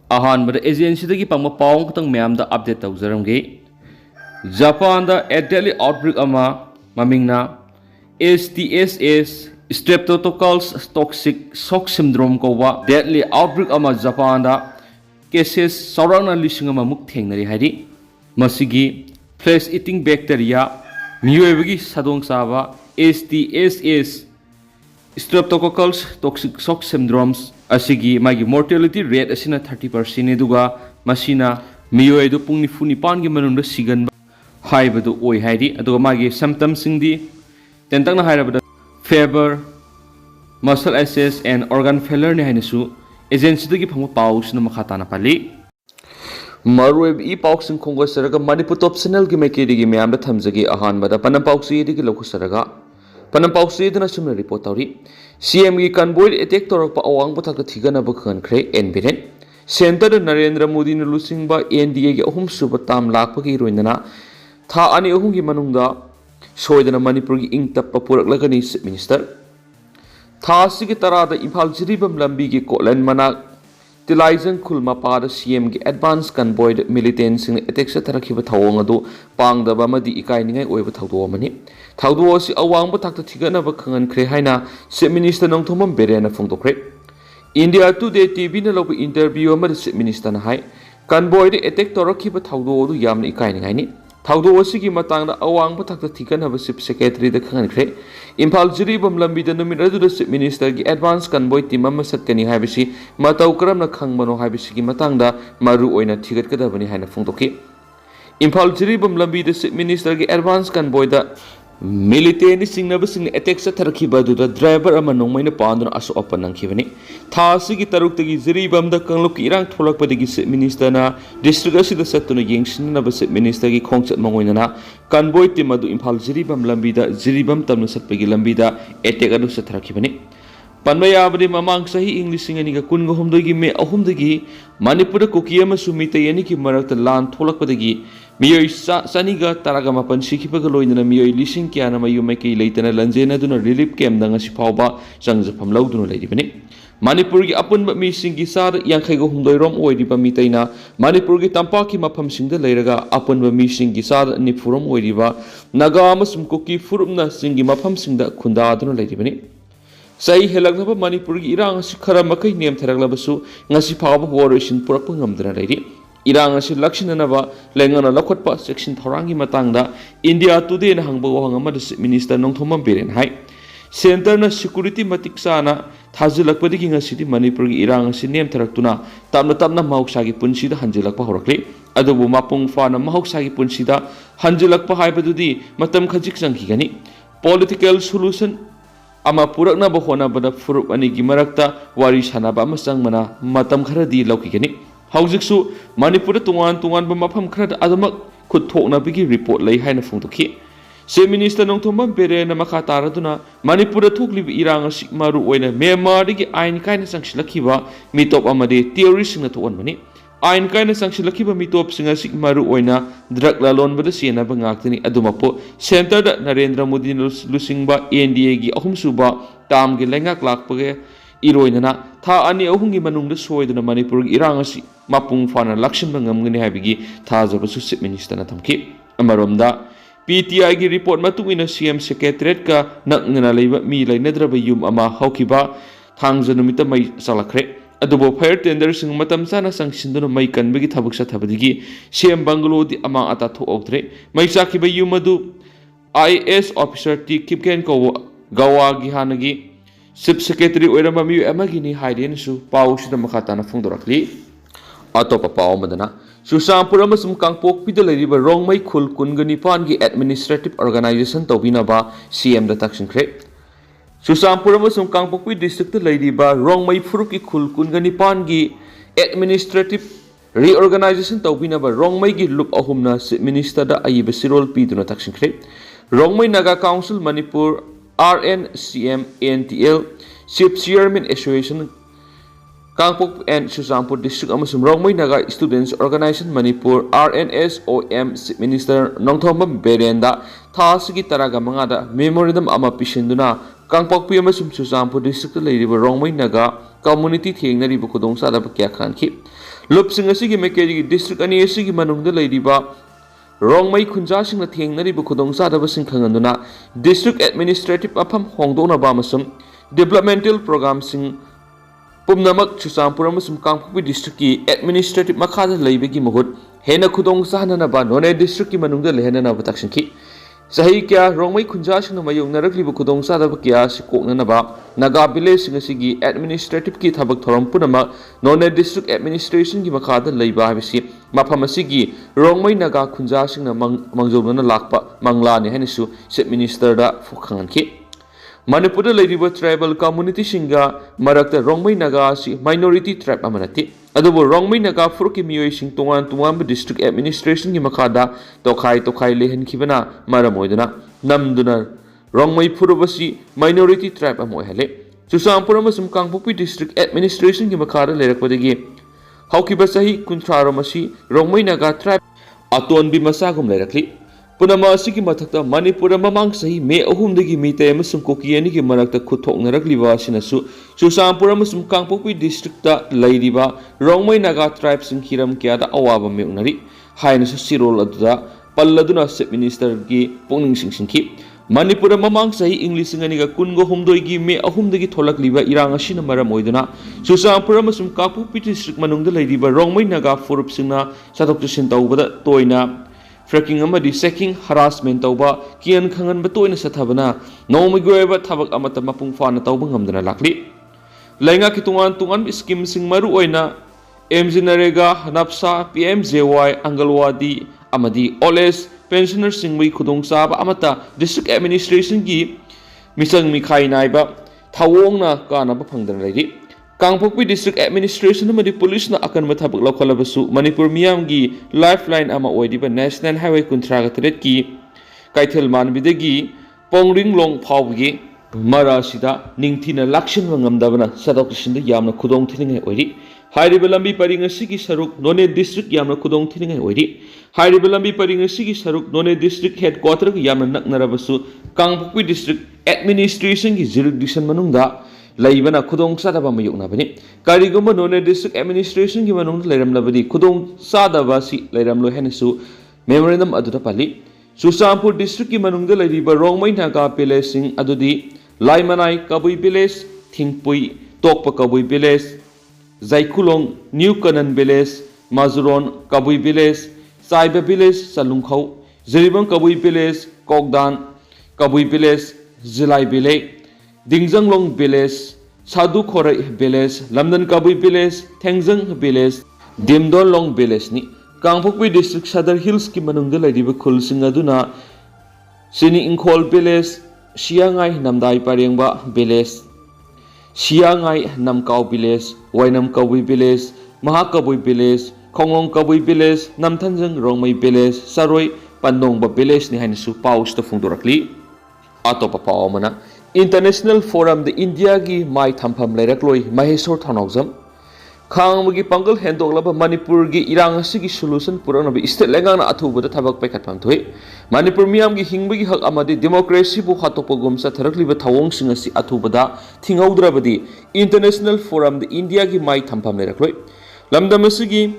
अहानबद agency पंग पाव खतंग मैम अपडेट तौजरमगे जापान डेडली आउटब्रेक ममिंगना STSS streptococcals toxic shock syndrome कौवा डेडली आउटब्रेक जापान केसेस सौरांगना लिसिंग मुक थेंगनरी हाइदि मसिगी फ्लैश ईटिंग बैक्टीरिया मियोइबगी सदोंग साबा STSS streptococcals toxic shock syndromes असिगी मागी मोर्टेलिटी रेट असिना 30% एदुगा मसिना मियोइदु पुंग निफु निपान गी मनुंग सिगन हाइबदु ओइ हाइदि अदुगा मागी symptoms सिंगदि तेंतंगना हाइरबदा fever muscle access and organ failure ne hainasu agency dagi phangwa pausna makhata na pali marweb e pauksing khongwa saraga manipur top channel gi meke digi myam da thamjagi ahan bada panam pausi digi lokhu saraga panam pausi dana sumna report tawri CM gi convoy attack torak pa awang bu thak thigana ba khan khre enviren center narendra modi nu lusingba NDA gi ahum suba tam lakpa gi roindana tha ani ahum gi manungda सोयदना मणिपुर की इंग तप पुरकलगनी chief minister थासी की तराद इम्फाल जिरीबम लंबी की colon मना तिलाइजंग खुल मपाद CM की एडवांस कन्वॉय मिलिटेंट सिंग अटैक से थरखिब थावंग अदु पांगदबा मदि इकाइनिंगै ओइब थावदो मनि थावदो असि अवांग थाक्ता थिगनब खंगन ख्रे हाइना चीफ मिनिस्टर नोंथोमम बेरेना फोंदोख्रे इंडिया टुडे टीवी न लोब इंटरव्यू अमद चीफ मिनिस्टर न हाइ कन्वॉय अटैक तोरखिब थावदो अदु यामनि इकाइनिंगैनि थावदो असिगी मतंग अवांग थक थिकनब चीफ सेक्रेटरी खंगनख्रे इम्फाल जिरीबम लंबी नुमित अदुदा चीफ मिनिस्टर की एडवांस कन्वॉय टीम अम सत्कनी हाइबसि मतौ करमना खंगबनो हाइबसिगी मतंगदा मरु ओइना थिगतकदबनि हाइना फोंदोखि इम्फाल जिरीबम लंबी चीफ मिनिस्टर की एडवांस कन्वॉय मिलिटेंट सिंगनब सिंग अटैक सथरखिबदुदा ड्राइवर अमा नोंमैना पांदुना असो अपन नंखिबनि थासिगी तरुक्तगी जिरीबम द कंगलुक इरांग थोलकपदगी चीफ मिनिस्टरना डिस्ट्रिक्ट असिदा सत्तुना येंगसिननब चीफ मिनिस्टर की खोंगचत मंगोइना कन्वॉय टीम अदु इम्फाल जिरीबम लंबीदा जिरीबम तमनु सत्पगी लंबीदा अटैक अदु सथरखिबनि पनबयाबदि ममांग सही इंग्लिशिंग अनिगा कुनग हुमदगी मे अहुमदगी मणिपुर कुकी अमसु मितयनि की मरक्ता लान थोलकपदगी मियोय सनिगा तरागा मपन सिखिबगा लोइना मियोय लिसिंग क्याना मयु मैके लेतना लंजेनदुना रिलीफ कैम्प दंग सिफावबा संगजफम लौदुना लेरिबनि मणिपुर की अपुनब मिसिंगी सार यांखैगो हुमदोइरोम ओइरिबा मितैना मणिपुर की तंपाकी मफमसिंगदा लेरगा अपुनब मिसिंगी सार निफुरोम ओइरिबा नागा अमसुम कुकी फुरुमना सिंगी मफमसिंगदा खुंदादुना लेरिबनि सही हेलगनब मणिपुर की इरांग खरा मखै नेम थरगलबसु ngasi फावबा वॉरेशन पुरकप ngamdana लेरि इरांग लक्षिननब लेंगना लखोटपा सेक्शन थौरांगी मतंगदा इंडिया टुडे न हंगबो वहंगमद मिनिस्टर नोंथोमम बेरेन हाइ सेंटर न सिक्योरिटी मतिक साना थाजिलकपदगी ngasi मणिपुर की इरांग नेम थरक्तुना तमना तमना महौसागी पुंसीदा हंजिलकपा होरक्ले अदुबु मापुंग फाना महौसागी पुंसीदा हंजिलकपा हाइबदुदी मतम खजिक संखिगनी पॉलिटिकल सोल्यूशन अमा पुरकना होनाबदा फुरुप अनिगी मरक्ता वारी सानाबा अमा चंगमना मतम खरदी लौकिगनी हौजिकसु मणिपुर तुंगान तुंगान मफम खरद अदमक खुथोकनाबगी रिपोर्ट लई हाइना फोंदोखि चीफ मिनिस्टर नोंथोमम बेरेना मखा तारदुना मणिपुर थोकलिब इरांग सिकमारु ओइना म्यांमारदगी आइन कायना संगसिलखिबा मिटोप अमदे टेररिस्टना थोअनबनि आइन कायना संगसिलखिबा मिटोप सिंगा सिकमारु ओइना drug लालोनबदा सेनाबा ngaktani adumapo center da narendra modi lusingba NDA gi ahumsuba tam gi lengak lakpage iroinana tha ani ahungi manungda soiduna manipur gi irang asi mapung fana lakshinba ngamgani habigi thajabasu chief minister na thamki amaromda PTI gi report matungina CM secretariat ka nakngana leiba mi leinadraba yum ama haukiba thangjanumita mai salakre अदुबो fire tender सिंग मतम साना संगसिंदुना मई कनबगी थबक सथबदगी CM bungalow दि अमा अता थोऔत्रे मई साखिब युमदु IAS officer T किपकेन को गवा गी हानगी chief secretary ओइरम मि अमगिनी हाइरेनसु पाउसिदा मखाताना फोंदोरखली अतोपा पाउ मदना सुसामपुर अमसुम कांगपोकपिदा लेरिबा रोंगमई खुल कुनगनि पानगी एडमिनिस्ट्रेटिव ऑर्गेनाइजेशन तौबिनाबा CM दा तक्सिंख्रे सुसामपुर कांगपोकपी डिस्ट्रिक्ट लेरिबा रोंगमई फुरुक की खुल कुनगनिपान की एडमिनिस्ट्रेटिव रिओर्गनाइजेशन तौबिनाबा रोंगमई की लुप अहुमना चीफ मिनिस्टर दा अयिब सिरोल पीदुना तक्सिंख्रे Rongmei Naga council Manipur RNCM NTL chief chairman association Kangpok and Susampur district Rongmei Naga students organisation Manipur RNSOM chief minister Nongthombam बेरेंदा थासगी तरागा मंगादा मेमोरेंडम अमा पिसिंदुना Kangpokpi amasung Chusanpur district leiriba Rongmai Naga community thengnariba khudongsadaba kya khanki lupsing asigi mekeri district ani asigi manungda leiriba Rongmai khunjasingna thengnariba khudongsadaba sing khanganduna district administrative afam hongdonaba amasum developmental program sing Pumnamak Chusanpur amasum Kangpokpi district ki administrative makhada leibagi mahut hena khudongsahanaba none district ki manungda lehanana batakshinki Sahi kya Rongmai khunjasingna mayung narakliba khudongsadaba kya sikoknanaba Naga village singasi administrative ki thabak thoram punama none district administration ki makhada leiba habisi mafam asigi Rongmai Naga khunjasingna mangjolna lakpa manglani henisu chief minister da fukhanki Manipur leiriba tribal community singa marakta Rongmai Naga si minority tribe amanati adubo Rongmai Naga furki miyoi sing tongan district administration ki makhada tokhai lehen khibana maramoiduna namduna Rongmai Purubasi minority tribe amoy hale Chusanpur amasum Kangpokpi district administration ki makhada leirakpadagi haukiba sahi kunthraramasi Rongmai Naga tribe atonbi masagum leirakli Punama asigi mathakta Manipur mamang sahi me ahumdagi mitay amasum Kuki ani ki marakta khuthoknarakliba sinasu Chusanpur amasum Kangpokpi district ta leiriba Rongmai Naga tribe sing hiram kya da awaba meunari hainasu sirol aduda palladuna chief minister ki pongning singki Manipur mamang sahi English ngani ga kungo humdoi gi me ahumdagi tholakliba irang asina maram oiduna Chusanpur amasum Kangpokpi district manungda leiriba Rongmai Naga furup singna satok sin tawbada toina Fracking amadi sacking harassment tauba kian khangan batoina sathabana nomigweba thabak amata mapung fana tauba ngamdana lakli lainga ki tungan scheme sing maru oina MZNREGA Napsa PMJY Angalwadi amadi oles pensioner singwi khudongchaba amata district administration gi misang mikhai naiba thawongna kanaba phangdan lairi Kangpokpi district administration amadi police na akan mathabak lakhalabasu Manipur miyam gi lifeline ama oidiba national highway kuntraga threat ki kaithel manbidagi pongring long phawgi mara sida ningthina lakshin ngamdabana sadok sinda yamna khudong thiningai oiri hairiba lambi paringasi gi saruk none district yamna khudong thiningai oiri hairiba lambi paringasi gi saruk none district headquarter gi yamna naknarabasu Kangpokpi district administration gi jurisdiction manungda Laibana Kudong Sadaba Mayuknabani, Kariguma None District Administration Gimanung Leram Labadi, Kudong Sadabasi, Leram Lohenesu, Memorandum Adutapali, Susampur District Gimanung de Ladiba, Rongmai Naga Pilesing Adudi, Laimanai, Kabui Piles, Thingpui, Tokpa Kabui Piles, Zaikulong, New Kanan Piles, Mazuron, Kabui Piles, Saiba Piles, Salungkau, Zeribang Kabui Piles, Kogdan, Kabui Piles, Zilai Bile, Dingjang village, Sadu Khorai village, Lamdan Kabui village, Thengjang village, Dimdon Long village ni Kangpokpi district Sadar Hills ki manungda laidiba khul sing aduna Sini Ingkhol village, Siangai Namdai Parengba village, Siangai Namkau village, Wainam Kabui village, Mahakabui village, Khonglong Kabui village, Namthanjang Rongmai village, Saroi Pandongba village ni hainisu paus ta phungdorakli atopa paumana International Forum the India gi mai thampam leirakloi Maheshwar Thanaujam Khangmagi Pangal Hendoklaba Manipur gi irang asigi solution puranabi state lengang na athubada thabak paikhatpam thoi Manipur miyam gi hingbagi hak amadi democracy bu hatopogum sa tharakliba thawong sing asi athubada thingaudrabadi International Forum the India gi mai thampam leirakloi lamdam asigi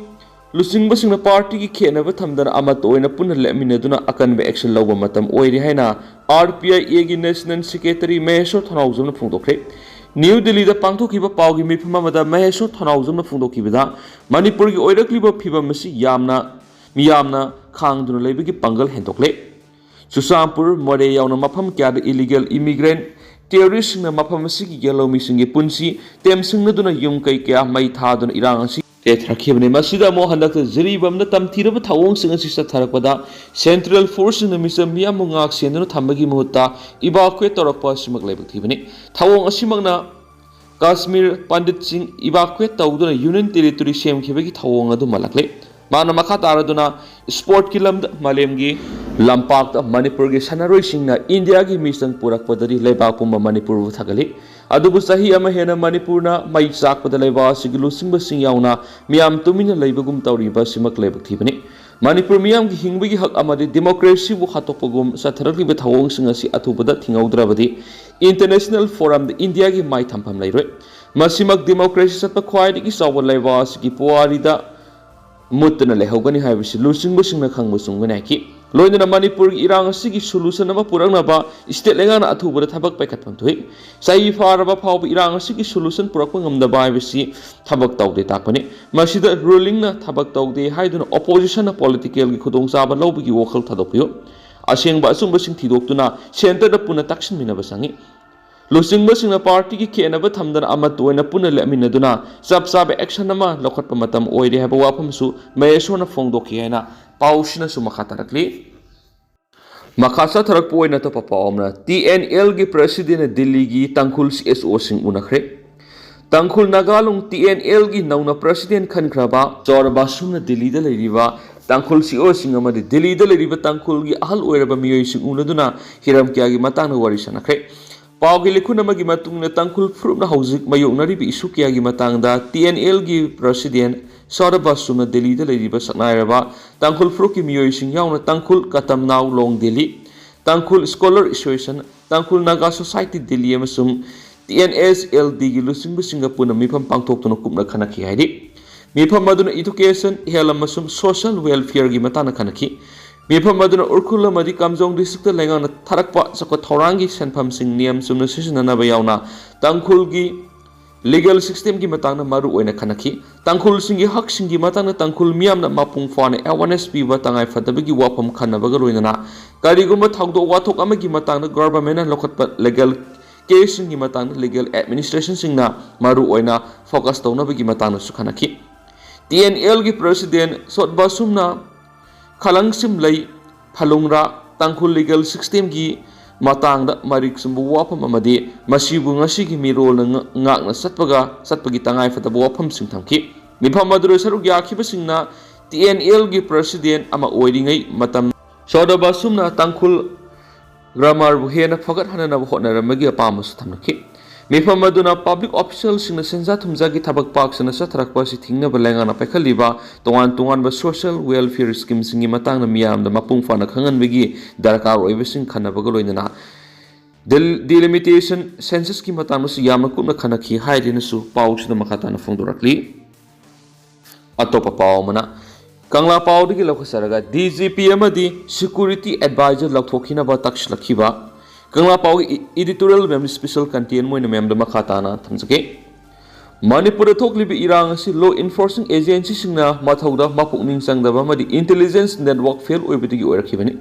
Lusing basing na party ki khenaba thamdana amat oina punna leminaduna akanba action lawba matam oiri haina RPIA gi National Secretary Maheshwar Thanaujam na phungdokre New Delhi da pangthokiba pawgi mifama mada Maheshwar Thanaujam na phungdokibada Manipur gi oirakliba phibam masi miyamna khangduna leibagi pangal hendokle Susampur More yauna mafam kya illegal immigrant terrorist na mafam masi gi yellow missing gi punsi temsing na duna yum kai kya mai thaduna irang asi Rakibne Masida Mohandak Ziribam the Tamtiraba Tawong Singasa Tarakpada, Central Force in the Missamia Mungak Sendra Tambagi Muta, Evacuate Torapa Simaklebini, Tawong Asimagna, Kashmir Pandit Singh, Evacuate Tawduna Union Territory Shem Kibaki Tawong Adu Malakle, Mana Makataraduna, Sport Kilam Malemgi, Lampak Manipur Sanaroi Singna, India gi Misang Purak Padari Lebakuma Manipur Thakali. Adubu sahi ama hena Manipurna mai chak pada leba sigilu singba sing yauna miam tumina leibagum tawriba simak lebak thibani Manipur miyam ki hingbi ki hak amadi democracy bu hatopagum satharakliba thawong asi athubada thingaudrabadi international forum the India ki mai thampam lairoi masimak democracy satpa khwaidi ki sawa laiwa ki puari da mutna lehogani haibisi lusingba singna khangba sungna ki loina Manipur irang asigi solution ama purangnaba state lengana athubada thabak paikhatpam thoi sai faraba phaoba irang asigi solution purakpa ngamdaba haibisi thabak tawde takpani masida ruling na thabak tawde haiduna opposition na political ki khudong chaba lobigi wokhal thadopyo asengba asumba sing thidoktuna center da puna taksin minaba sangi lusingba singna party ki khenaba thamdana ama toina puna leminaduna sab sab action ama lokhatpa matam oire haba wafamsu mayesona fongdokhi haina pausina su makatarakli makasa tharak poina to papaomna TNL gi president Delhi gi tangkhul CSO sing unakre tangkhul nagalung TNL gi nauna president khankraba chorba sumna Delhi da leiriba tangkhul CEO sing amadi Delhi da leiriba tangkhul gi ahal oiraba miyoi sing unaduna hiram kya gi matang wari sanakre Paugi likhuna magi matungna tangkhul frupna hauzik mayoknari bi isu kya gi matangda TNL gi president Saraba sumna Delhi da leiriba saknairaba tangkhul frup ki miyoi sing yauna tangkhul katam now long Delhi tangkhul scholar association tangkhul naga society Delhi amasum TNSLD gi lusingba singapura mifam pangthoktuna kupna khanaki haidi mifam maduna education health amasum social welfare gi matana khanaki mifam maduna urkhul amadi kamjong district da lengana tharakpa sakwa thorangi senpham sing niyam sumna sisina ba yauna tangkhul gi legal system ki matangna maru oina khanaki tangkhul singi hak singi matangna tangkhul miyamna mapung fane awareness piba tangai fatabagi wapam khanabaga roinana karigumba thagdo wathok amagi matangna government na lokhatpa legal case singi matangna legal administration singna maru oina focus tawna bagi matangna su khanaki TNL gi president sotba sumna khalangsim lei phalungra tangkhul legal system gi matangda marik sumbu wapam amadi masibu ngasi gi mirol ngakna satpagi tangai fataba wapam sing thamki mifam maduro saruk yakhiba singna TNL gi president ama oiringai matam sodaba sumna tangkhul grammar bu hena fagat hanana hotnaramagi apamus thamki mifam maduna public officials singna senja thumja gi thabak pak sana satharakpa si thingna balengana pakhaliba tongan ba social welfare scheme singi matangna miyam da mapung fana khangan begi darkar oibesing khanabaga loinana delimitation census ki matangna su yamna kumna khanaki haidina su pauchna makata na fongdorakli atopa paumana kangla paudigi lokhasaraga DGP amadi security advisor lokthokina ba takslakhiba Kangla pau editorial mem special content moina mem da makhata na thamjake Manipur thoklibi irang si law enforcing agency singna mathauda mapukning sangdaba madi intelligence network fail oibidi oirakhibani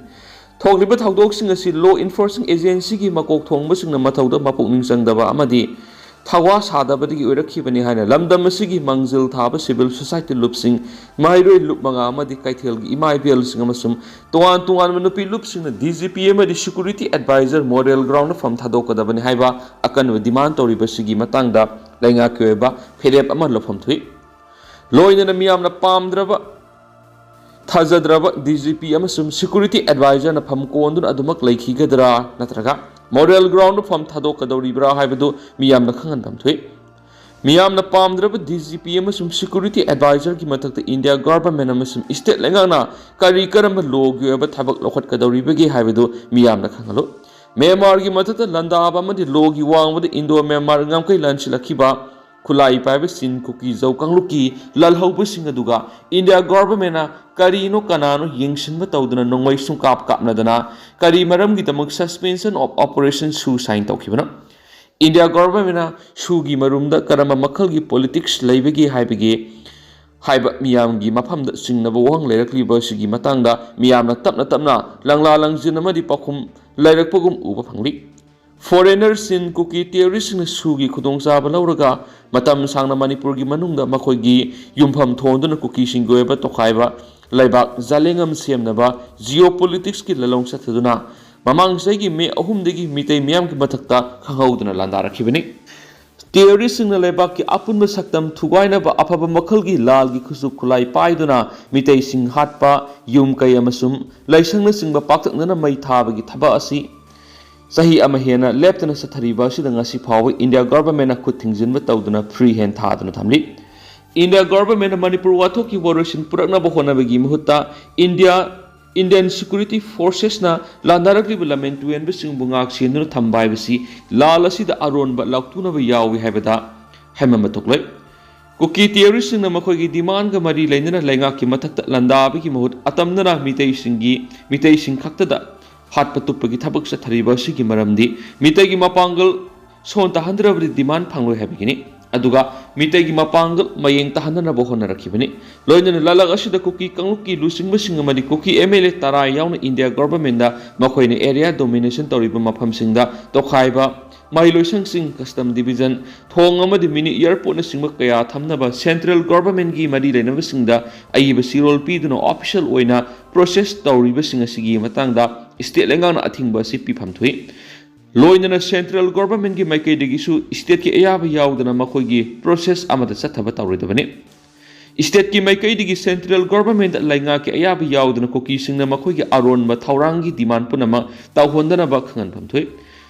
thokliba thawdok singa si law enforcing agency gi makok thongba singna mathauda mapukning sangdaba amadi thawa sadabadi oirakhibani haina lamdam asigi mangjil thaba civil society lupsing mairoi lup manga amadi kaithel gi IPL singa masum tuan manupi lup singna DGP amadi security advisor model ground fam thadokadabani haiba akan demand toriba sigi matangda lainga kyoeba phedep ama lofam thui loina miyamna pamdraba thajadraba DGP amasum security advisor na pham kondun adumak laikhigadra natraga model ground fam thadokadoribra haibadu miyamna khangan bam thui miyamna pamdraba DGP amasum security advisor ki mathakta India government amasum state lengana kari karamba logyoeba thabak lokhat kadoribagi haibadu miyamna khangalo Myanmar gi mathata landaba amadi logi wangmada Indo Myanmar ngamkai lanchilakhiba khulai paiba sin kuki jau kangluki lalhauba singaduga India government na karino kanano yingsinba tawduna nongmai sungkap kapnadana kari maram gi tamak suspension of operation su sign tawkhibana India government na su gi marumda karama makhal gi politics leibagi haibagi haiba miyam gi mafamda singnaba wang leirakliba sigi matangda miyamna tapna langla langjin amadi pakhum lairakpagum uba phangli foreigner sin kuki terrorist na sugi khudong chaba lauraga matam sangna Manipur gi manungda makhoi gi yumpham thonduna kuki singoeba tokhaiba leibak Zalengam semnaba geopolitics ki lalong sathaduna mamang saigi me ahumdegi mitei miyam ki mathakta khangauduna landarakibani terrorist na leibak ki apunba saktam thugainaba afaba makhal gi lal gi khusuk khulai paiduna mitei sing hatpa yum kai amasum laisangna singba paktakna mai thaba gi thaba asi sahi ama hena leptana sathariba sida ngasi phawa India government na khut thingjinba tawduna free hand thaduna thamli India government Manipur wathok ki waroshin purakna bohona bagi muhutta Indian security forces na landarak liba lamen tuyen bising bungak sinur thambai bisi lala sida aron ba laktuna ba yawi habada hema matoklai Kuki terrorist na makoy gi demand ga mari lainana lainga ki mathakta landa bi ki muhut atamna na mitay sing khakta da hat patup gi thabak sa thariba si ki maramdi mitay gi mapangal son ta handra bi demand phangloi habigini aduga mitay gi mapangal mayeng ta handana bo hona rakhibani loinana lalag asida Kuki kangluki lusing basing amadi Kuki MLA tara yauna India government da makoy ni area domination tawriba mafam singda tokhaiba Mahiloisang sing custom division thong amadi mini airport na singba kaya thamnaba central government gi mari lainaba singda aiba sirol piduna official oina process tawriba singa sigi matangda state lengang na athingba si pifam thui loinana central government gi maikai degi su state ki ayaba yaudana makoi gi process amada chathaba tawridabani state ki maikai degi central government lainga ki ayaba yaudana Kuki singna makoi gi aron ma thaurangi demand punama tawhondana ba khangan pham thui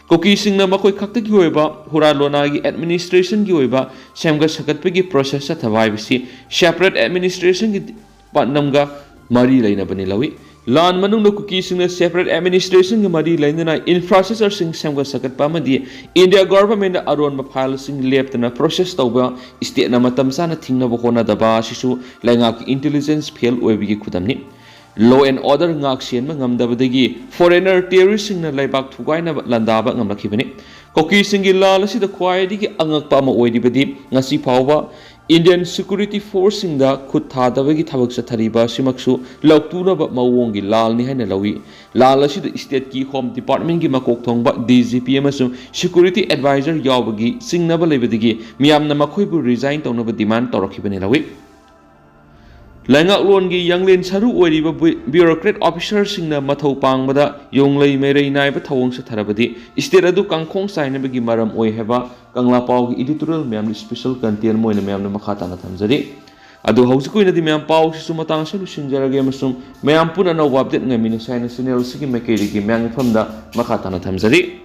Kuki singna makoi khakta gi hoiba hura lona gi administration gi hoiba semga sakatpe gi process sa thawai bisi separate administration gi patnamga mari laina bani lawi lan manung no Kuki singna separate administration gi mari laina na infrastructure sing semga sakatpa madi India government na aron ma file sing leptana process tawba state na matam sana thingna bo hona daba sisu lainga ki intelligence fail oibi gi khudamni law and order ngak sian ma ngamdabadagi foreigner terrorist singna leibak thugaina landaba ngamlakhibani Kuki singi lal asida khwaidigi angakpa ma oidibadi ngasi phaoba Indian security force singda khut thadabagi thabak sa thariba simaksu lautuna ba mawongi lal ni haina lawi lal asida state ki home department gi makok thongba DGP amasung security advisor yawbagi singnaba leibadigi miyamna makhoibu resign tonaba demand tawrakhibani lawi Laingak lon gi yanglen saru oiriba bureaucrat officer singna mathau pangbada yonglei merei naiba thawong sa tharabadi state adu kangkhong saina bagi maram oi heba kangla paw gi editorial mem special content moina mem na makha tana thamjari adu hausikoi nadi mem paw sisu matang sa lusinjarage amasung mem puna na update ngamina saina channel sigi mekeri gi mem famda makha tana thamjari